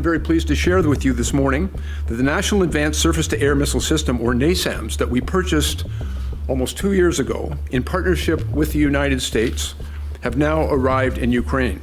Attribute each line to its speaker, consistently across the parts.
Speaker 1: very pleased to share with you this morning that the National Advanced Surface-to-Air Missile System, or NASAMS, that we purchased almost 2 years ago in partnership with the United States have now arrived in Ukraine.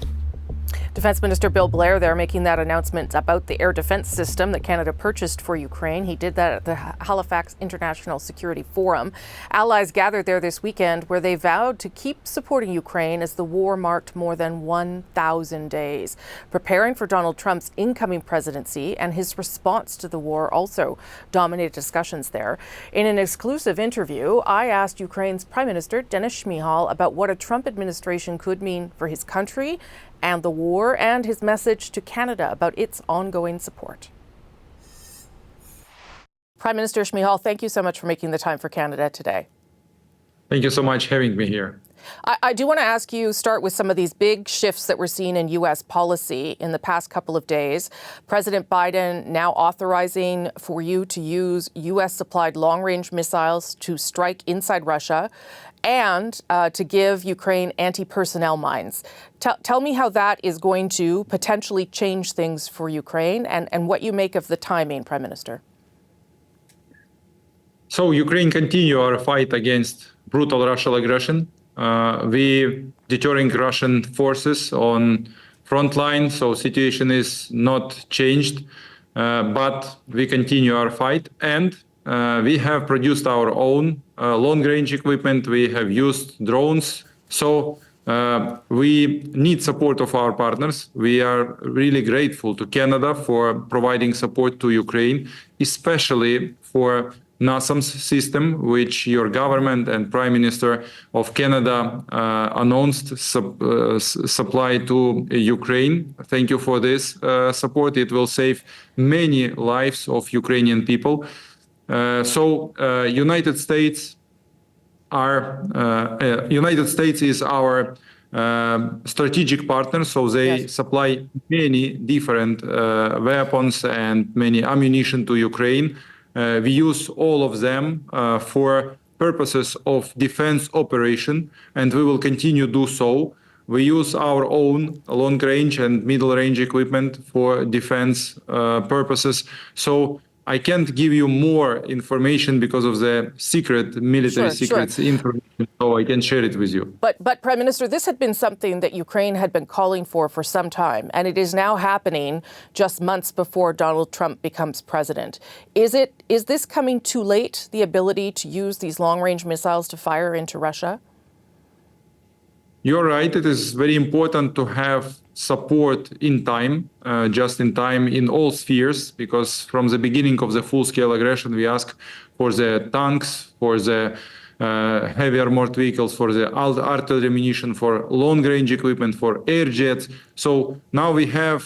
Speaker 2: Defense Minister Bill Blair there making that announcement about the air defense system that Canada purchased for Ukraine. He did that at the Halifax International Security Forum. Allies gathered there this weekend where they vowed to keep supporting Ukraine as the war marked more than 1,000 days. Preparing for Donald Trump's incoming presidency and his response to the war also dominated discussions there. In an exclusive interview, I asked Ukraine's Prime Minister Denis Shmyhal about what a Trump administration could mean for his country and the war, and his message to Canada about its ongoing support. Prime Minister Shmyhal, thank you so much for making the time for Canada today.
Speaker 3: Thank you so much for having me here.
Speaker 2: I do want to ask you, start with some of these big shifts that we're seeing in U.S. policy in the past couple of days. President Biden now authorizing for you to use U.S.-supplied long-range missiles to strike inside Russia and to give Ukraine anti-personnel mines. Tell me how that is going to potentially change things for Ukraine and what you make of the timing, Prime Minister.
Speaker 3: So Ukraine continue our fight against brutal Russian aggression. We deterring Russian forces on front line, so situation is not changed, but we continue our fight, and we have produced our own long-range equipment. We have used drones, so we need support of our partners. We are really grateful to Canada for providing support to Ukraine, especially for NASAMS system, which your government and Prime Minister of Canada announced supply to Ukraine. Thank you for this support. It will save many lives of Ukrainian people. United States is our strategic partner, so they supply many different weapons and many ammunition to Ukraine. We use all of them for purposes of defense operation, and we will continue to do so. We use our own long-range and middle-range equipment for defense purposes. So I can't give you more information because of the military secrets information, so I can share it with you.
Speaker 2: But Prime Minister, this had been something that Ukraine had been calling for some time, and it is now happening just months before Donald Trump becomes president. Is this coming too late, the ability to use these long-range missiles to fire into Russia?
Speaker 3: You're right. It is very important to have support in time, just in time in all spheres, because from the beginning of the full-scale aggression, we ask for the tanks, for the heavy armored vehicles, for the artillery ammunition, for long-range equipment, for air jets. So now we have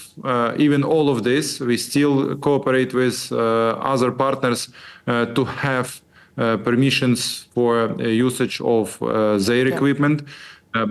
Speaker 3: even all of this. We still cooperate with other partners to have permissions for usage of their equipment.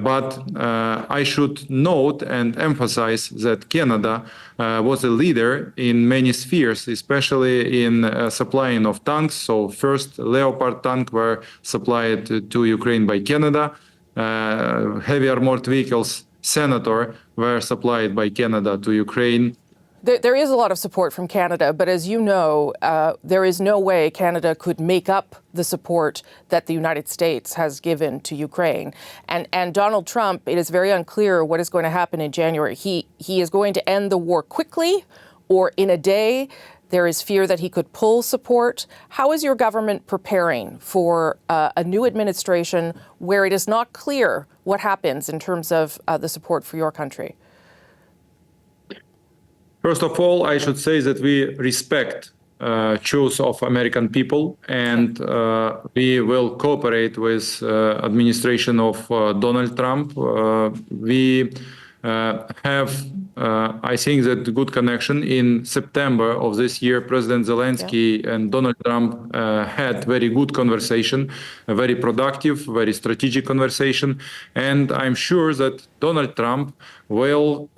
Speaker 3: But I should note and emphasize that Canada was a leader in many spheres, especially in supplying of tanks. So first Leopard tank were supplied to Ukraine by Canada. Heavy armored vehicles, Senator, were supplied by Canada to Ukraine.
Speaker 2: There is a lot of support from Canada, but as you know, there is no way Canada could make up the support that the United States has given to Ukraine. And Donald Trump, it is very unclear what is going to happen in January. He is going to end the war quickly or in a day. There is fear that he could pull support. How is your government preparing for a new administration where it is not clear what happens in terms of the support for your country?
Speaker 3: First of all, I should say that we respect choice of American people, and we will cooperate with administration of Donald Trump. We have, I think, that good connection. In September of this year, President Zelensky and Donald Trump had very good conversation, a very productive, very strategic conversation, and I'm sure that Donald Trump will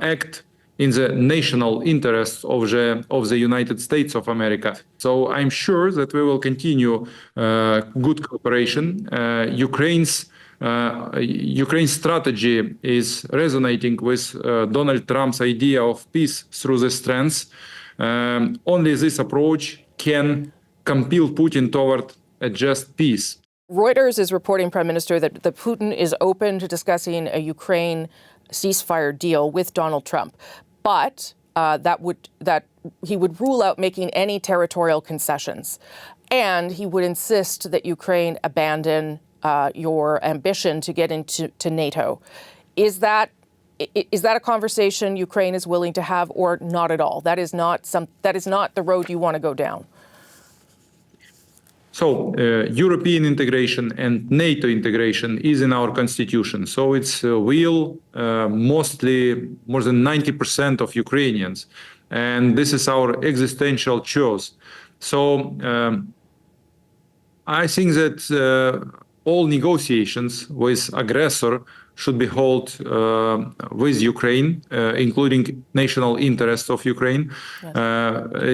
Speaker 3: act in the national interests of the United States of America. So I'm sure that we will continue good cooperation. Ukraine's Ukraine's strategy is resonating with Donald Trump's idea of peace through the strengths. Only this approach can compel Putin toward a just peace.
Speaker 2: Reuters is reporting, Prime Minister, that Putin is open to discussing a Ukraine ceasefire deal with Donald Trump, but that he would rule out making any territorial concessions, and he would insist that Ukraine abandon your ambition to get into NATO. Is that a conversation Ukraine is willing to have, or not at all? That is not the road you want to go down.
Speaker 3: So European integration and NATO integration is in our constitution. So it's will mostly more than 90% of Ukrainians. And this is our existential choice. So I think that all negotiations with aggressor should be held with Ukraine, including national interests of Ukraine. Yes.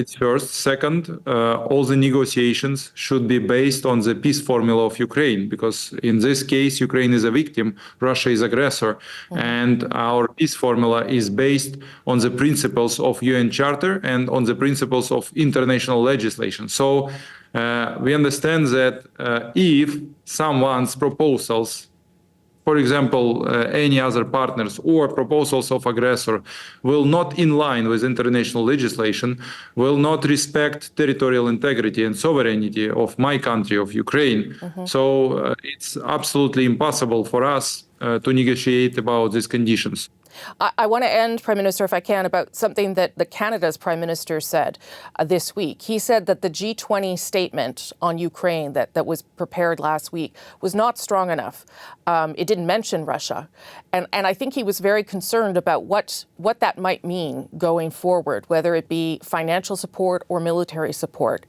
Speaker 3: It's first. Second, all the negotiations should be based on the peace formula of Ukraine, because in this case, Ukraine is a victim, Russia is aggressor, and our peace formula is based on the principles of UN Charter and on the principles of international legislation. So we understand that if someone's proposals, for example, any other partners or proposals of aggressor will not in line with international legislation, will not respect territorial integrity and sovereignty of my country, of Ukraine. So it's absolutely impossible for us to negotiate about these conditions.
Speaker 2: I want to end, Prime Minister, if I can, about something that Canada's Prime Minister said this week. He said that the G20 statement on Ukraine that was prepared last week was not strong enough. It didn't mention Russia. And I think he was very concerned about what that might mean going forward, whether it be financial support or military support.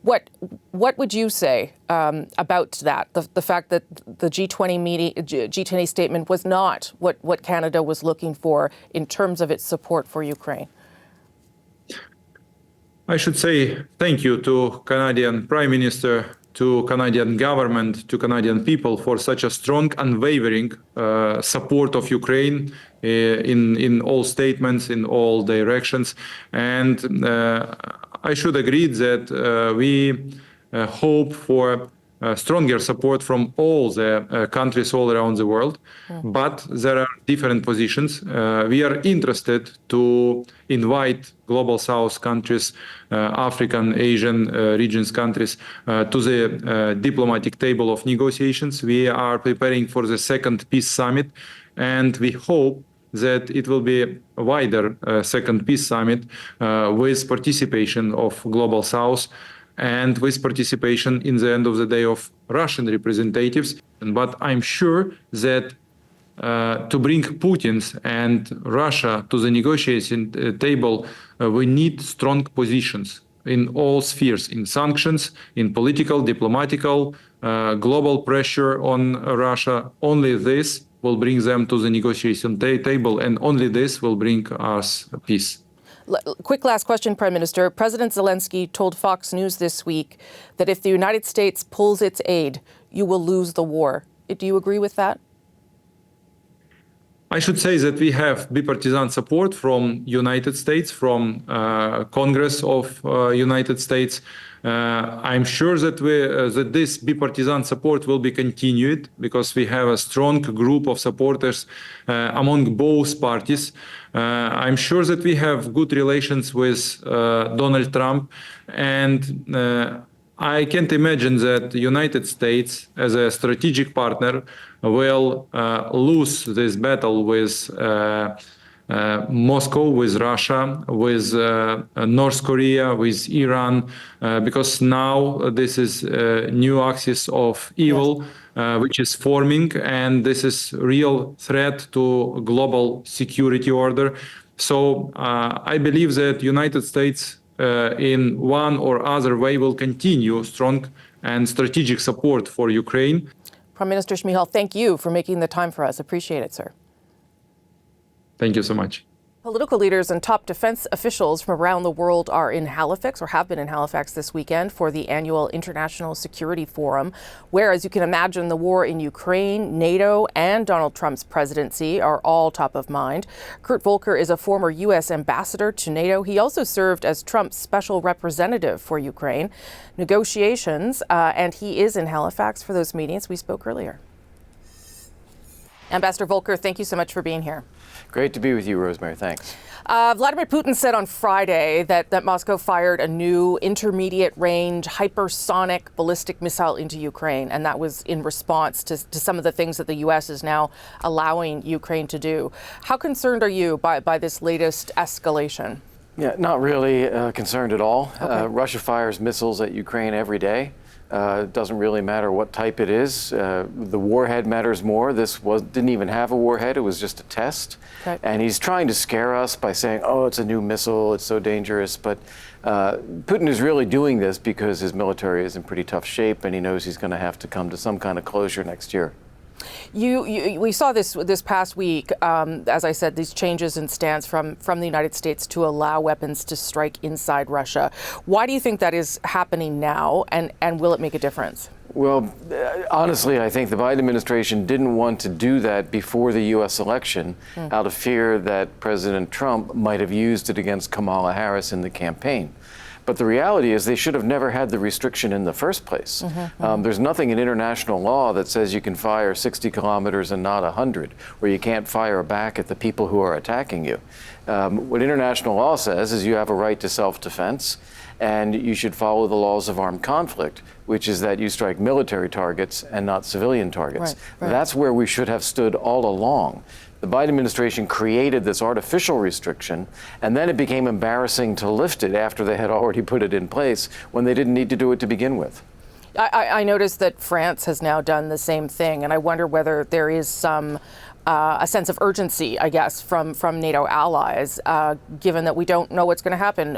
Speaker 2: What would you say about that, the fact that the G20 statement was not what Canada was looking for in terms of its support for Ukraine?
Speaker 3: I should say thank you to Canadian Prime Minister, to Canadian government, to Canadian people for such a strong, unwavering support of Ukraine in all statements, in all directions. And I should agree that we hope for stronger support from all the countries all around the world. But there are different positions. We are interested to invite Global South countries, African, Asian regions countries to the diplomatic table of negotiations. We are preparing for the second peace summit, and we hope that it will be a wider second peace summit with participation of Global South and with participation in the end of the day of Russian representatives. But I'm sure that to bring Putin and Russia to the negotiation table, we need strong positions in all spheres, in sanctions, in political, diplomatical, global pressure on Russia. Only this will bring them to the negotiation table, and only this will bring us peace.
Speaker 2: Quick last question, Prime Minister. President Zelensky told Fox News this week that if the United States pulls its aid, you will lose the war. Do you agree with that?
Speaker 3: I should say that we have bipartisan support from United States, from Congress of United States. I'm sure that that this bipartisan support will be continued because we have a strong group of supporters among both parties. I'm sure that we have good relations with Donald Trump, and I can't imagine that the United States, as a strategic partner, will lose this battle with Moscow, with Russia, with North Korea, with Iran, because now this is a new axis of evil, which is forming, and this is real threat to global security order. So I believe that United States in one or other way will continue strong and strategic support for Ukraine.
Speaker 2: Prime Minister Shmyhal, thank you for making the time for us. Appreciate it, sir.
Speaker 3: Thank you so much.
Speaker 2: Political leaders and top defense officials from around the world are in Halifax, or have been in Halifax this weekend, for the annual International Security Forum, where, as you can imagine, the war in Ukraine, NATO, and Donald Trump's presidency are all top of mind. Kurt Volker is a former U.S. ambassador to NATO. He also served as Trump's special representative for Ukraine negotiations, and he is in Halifax for those meetings we spoke earlier. Ambassador Volker, thank you so much for being here.
Speaker 4: Great to be with you, Rosemary. Thanks.
Speaker 2: Vladimir Putin said on Friday that Moscow fired a new intermediate-range hypersonic ballistic missile into Ukraine, and that was in response to some of the things that the U.S. is now allowing Ukraine to do. How concerned are you by this latest escalation?
Speaker 4: Yeah, not really concerned at all.
Speaker 2: Okay.
Speaker 4: Russia fires missiles at Ukraine every day. It doesn't really matter what type it is. The warhead matters more. This didn't even have a warhead. It was just a test.
Speaker 2: Okay.
Speaker 4: And he's trying to scare us by saying, oh, it's a new missile. It's so dangerous. But Putin is really doing this because his military is in pretty tough shape, and he knows he's going to have to come to some kind of closure next year.
Speaker 2: We saw this past week, as I said, these changes in stance from the United States to allow weapons to strike inside Russia. Why do you think that is happening now, and will it make a difference?
Speaker 4: Well, honestly, I think the Biden administration didn't want to do that before the U.S. election out of fear that President Trump might have used it against Kamala Harris in the campaign. But the reality is they should have never had the restriction in the first place. There's nothing in international law that says you can fire 60 kilometers and not 100, or you can't fire back at the people who are attacking you. What international law says is you have a right to self-defense, and you should follow the laws of armed conflict, which is that you strike military targets and not civilian targets. Right. That's where we should have stood all along. The Biden administration created this artificial restriction, and then it became embarrassing to lift it after they had already put it in place when they didn't need to do it to begin with.
Speaker 2: I noticed that France has now done the same thing, and I wonder whether there is some a sense of urgency, I guess, from NATO allies, given that we don't know what's going to happen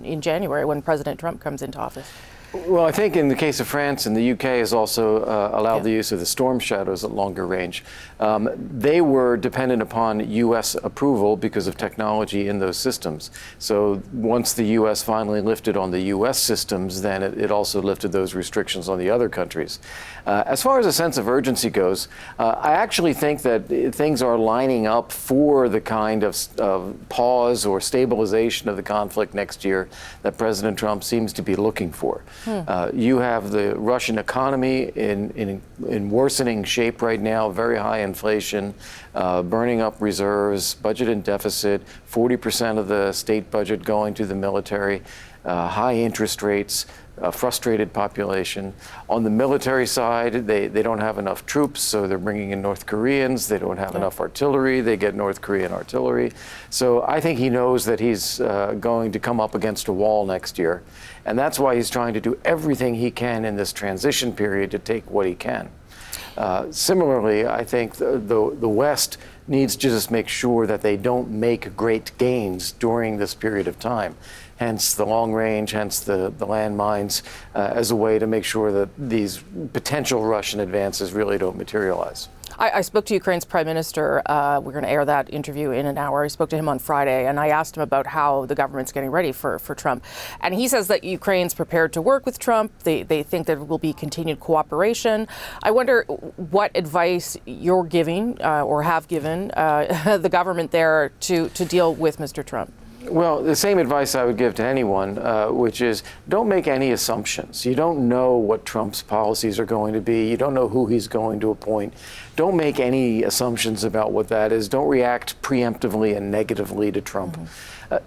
Speaker 2: in January when President Trump comes into office.
Speaker 4: Well, I think in the case of France, and the UK has also allowed the use of the Storm Shadows at longer range. They were dependent upon U.S. approval because of technology in those systems. So once the U.S. finally lifted on the U.S. systems, then it also lifted those restrictions on the other countries. As far as a sense of urgency goes, I actually think that things are lining up for the kind of pause or stabilization of the conflict next year that President Trump seems to be looking for. You have the Russian economy in worsening shape right now, very high inflation, burning up reserves, budget and deficit, 40% of the state budget going to the military, high interest rates, a frustrated population. On the military side, they don't have enough troops, so they're bringing in North Koreans. They don't have enough artillery. They get North Korean artillery. So I think he knows that he's going to come up against a wall next year. And that's why he's trying to do everything he can in this transition period to take what he can. Similarly, I think the West needs to just make sure that they don't make great gains during this period of time. Hence the long range, hence the landmines, as a way to make sure that these potential Russian advances really don't materialize.
Speaker 2: I spoke to Ukraine's Prime Minister. We're going to air that interview in an hour. I spoke to him on Friday, and I asked him about how the government's getting ready for Trump. And he says that Ukraine's prepared to work with Trump. They think there will be continued cooperation. I wonder what advice you're giving or have given the government there to deal with Mr. Trump.
Speaker 4: Well, the same advice I would give to anyone, which is don't make any assumptions. You don't know what Trump's policies are going to be. You don't know who he's going to appoint. Don't make any assumptions about what that is. Don't react preemptively and negatively to Trump.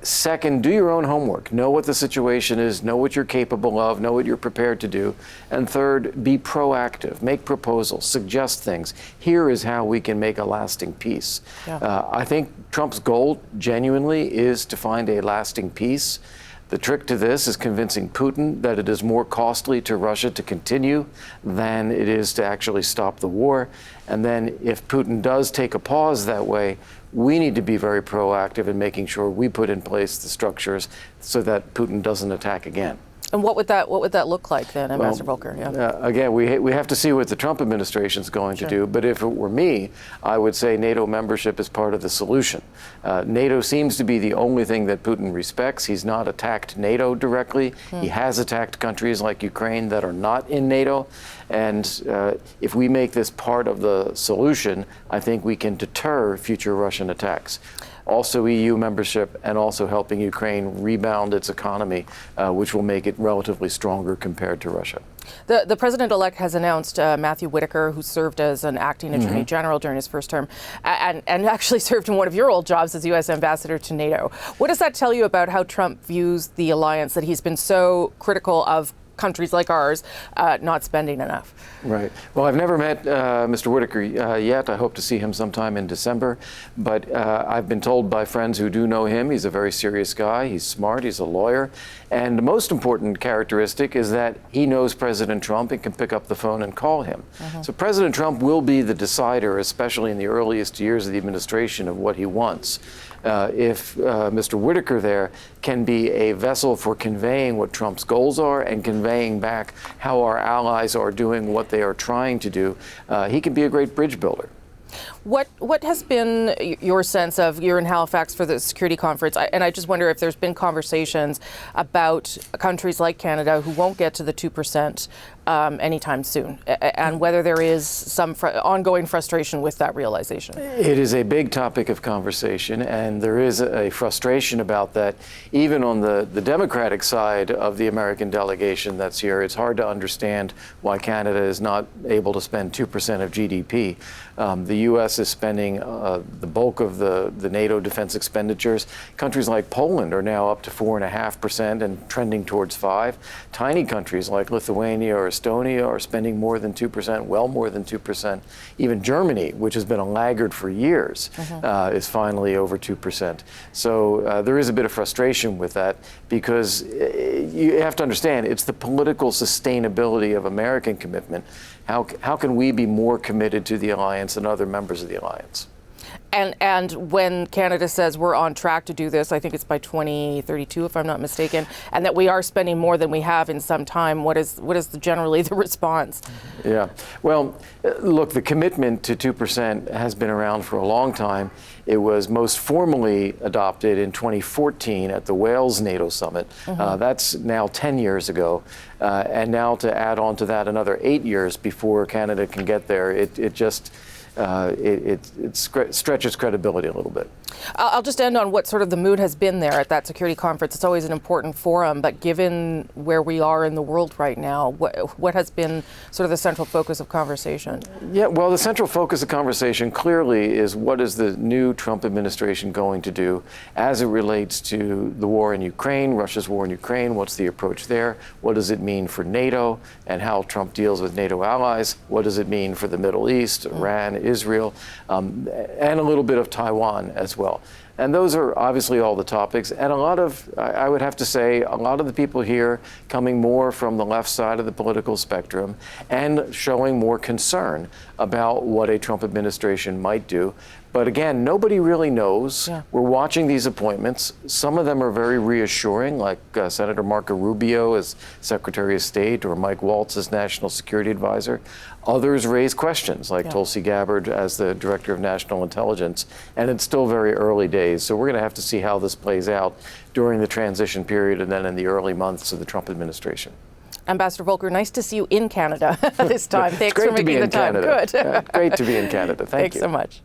Speaker 4: Second, do your own homework. Know what the situation is, know what you're capable of, know what you're prepared to do. And third, be proactive. Make proposals, suggest things. Here is how we can make a lasting peace. I think Trump's goal genuinely is to find a lasting peace. The trick to this is convincing Putin that it is more costly to Russia to continue than it is to actually stop the war. And then if Putin does take a pause that way, we need to be very proactive in making sure we put in place the structures so that Putin doesn't attack again.
Speaker 2: And what would that look like then, Ambassador Volker?
Speaker 4: Again, we have to see what the Trump administration is going to do. But if it were me, I would say NATO membership is part of the solution. NATO seems to be the only thing that Putin respects. He's not attacked NATO directly. He has attacked countries like Ukraine that are not in NATO. And if we make this part of the solution, I think we can deter future Russian attacks. Also EU membership, and also helping Ukraine rebound its economy, which will make it relatively stronger compared to Russia.
Speaker 2: The president-elect has announced Matthew Whitaker, who served as an acting attorney general during his first term, and actually served in one of your old jobs as U.S. ambassador to NATO. What does that tell you about how Trump views the alliance, that he's been so critical of countries like ours not spending enough?
Speaker 4: Right. Well, I've never met Mr. Whitaker yet. I hope to see him sometime in December. But I've been told by friends who do know him, he's a very serious guy. He's smart. He's a lawyer. And the most important characteristic is that he knows President Trump and can pick up the phone and call him. So President Trump will be the decider, especially in the earliest years of the administration, of what he wants. If Mr. Whitaker there can be a vessel for conveying what Trump's goals are and conveying back how our allies are doing what they are trying to do, he can be a great bridge builder.
Speaker 2: What has been your sense of, you're in Halifax for the security conference, and I just wonder if there's been conversations about countries like Canada who won't get to the 2% anytime soon, and whether there is some ongoing frustration with that realization.
Speaker 4: It is a big topic of conversation, and there is a frustration about that. Even on the Democratic side of the American delegation that's here, it's hard to understand why Canada is not able to spend 2% of GDP. The U.S. is spending the bulk of the NATO defense expenditures. Countries like Poland are now up to 4.5% and trending towards 5%. Tiny countries like Lithuania or Estonia are spending more than 2%, well more than 2%. Even Germany, which has been a laggard for years, is finally over 2%. So there is a bit of frustration with that, because you have to understand, it's the political sustainability of American commitment. How can we be more committed to the alliance than other members of the alliance?
Speaker 2: And when Canada says we're on track to do this, I think it's by 2032, if I'm not mistaken, and that we are spending more than we have in some time, what is generally the response? Yeah, well, look, the commitment to 2% has been around for a long time. It was most formally adopted in 2014 at the Wales NATO summit. That's now 10 years ago. And now to add on to that another 8 years before Canada can get there, it stretches credibility a little bit. I'll just end on what sort of the mood has been there at that security conference. It's always an important forum, but given where we are in the world right now, what has been sort of the central focus of conversation?
Speaker 4: Yeah, well, the central focus of conversation clearly is what is the new Trump administration going to do as it relates to the war in Ukraine, Russia's war in Ukraine. What's the approach there? What does it mean for NATO and how Trump deals with NATO allies? What does it mean for the Middle East, Iran, Israel, and a little bit of Taiwan as well. And those are obviously all the topics. And a lot of, I would have to say, a lot of the people here coming more from the left side of the political spectrum and showing more concern about what a Trump administration might do. But again, nobody really knows. We're watching these appointments. Some of them are very reassuring, like Senator Marco Rubio as Secretary of State or Mike Waltz as National Security Advisor. Others raise questions, like Tulsi Gabbard as the Director of National Intelligence, and it's still very early days. So we're going to have to see how this plays out during the transition period and then in the early months of the Trump administration.
Speaker 2: Ambassador Volker, nice to see you in Canada this time. Thanks for making the time.
Speaker 4: Good. Great to be in Canada. Thank you.
Speaker 2: Thanks so much.